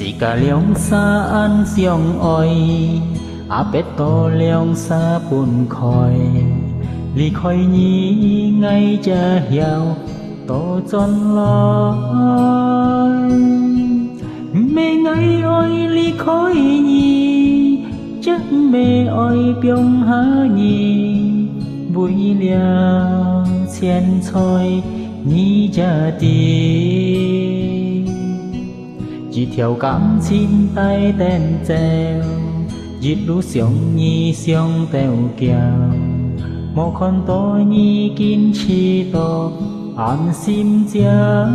chỉ cả liông xa ăn xiong oi à bết to liông xa buồn khói lì khói nhí ngay cha hiao to chọn lối mê ngay oi lì khói nhí chắc mê oi biong há nhí vui liao chen choi nhí cha đi chỉ theo cảm xin tay tên treo dít lú xiong nhi xiong tèo kiao một con to nhi kín chi to an sim chia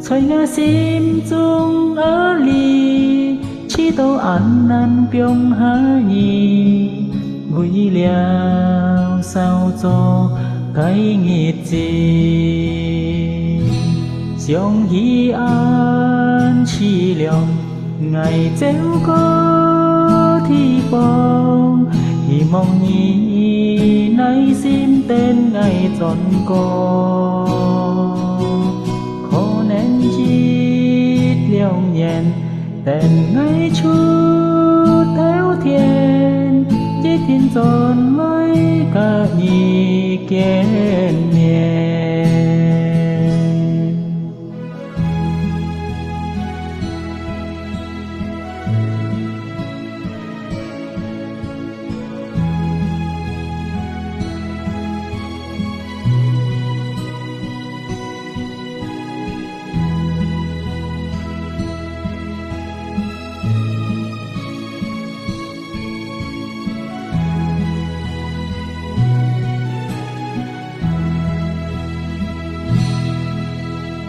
xoay ngã sim chung ở lì chi to an nan biong há nhi vui liao sao cho cái nghịch gì xiong hi an chi liang ngày treo có thi phong hy mong nhí nay xin tên ngày tròn co khó nén chít liêu nhện tên ngày chút theo thiên chỉ thiên tròn lấy cả nhị kiến miền.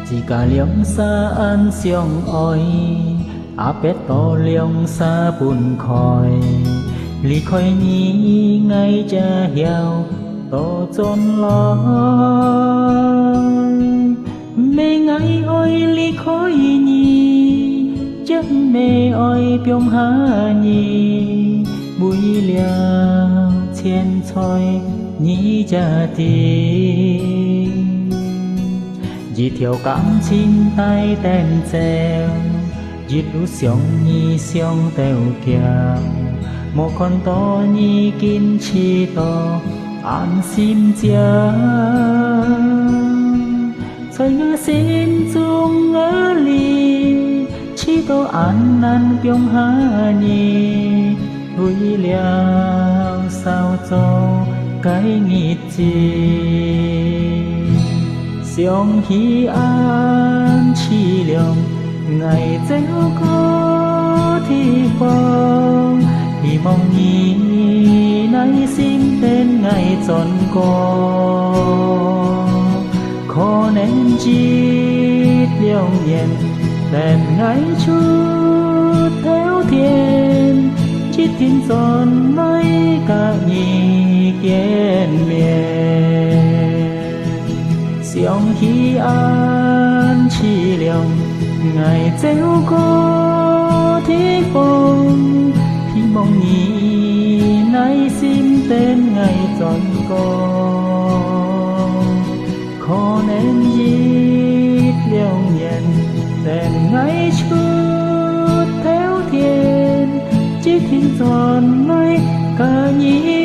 chỉ cả liông xa ăn xiong oi à bết to liông xa buồn khói lì khói nhí ngay cha hiao to chôn lối mê ngay oi lì khói nhí chắc mê oi biong há nhí bùi liao chen choi nhí cha đi chỉ theo cảm xin tay tên treo dít lú xiong nhi xiong tèo kiao một con to nhi kín chi to an sim chia xoay ngã sim chung ở lì chi to an nan biong há nhi vui liao sao cho cái nghịch gì xiong hi an chi liang ngày treo có thi phong hy mong nhí nay xin tên ngày tròn co khó nén chít liêu nhện tên ngày chút theo thiên chít thiên tròn lấy cả nhị kiến miền. xiong hi an chi liang ngày treo có thi phong hy mong nhí nay xin tên ngày tròn co khó nén dít liêu nhện tên ngày chút theo thiên chỉ thiên tròn lấy cả nhị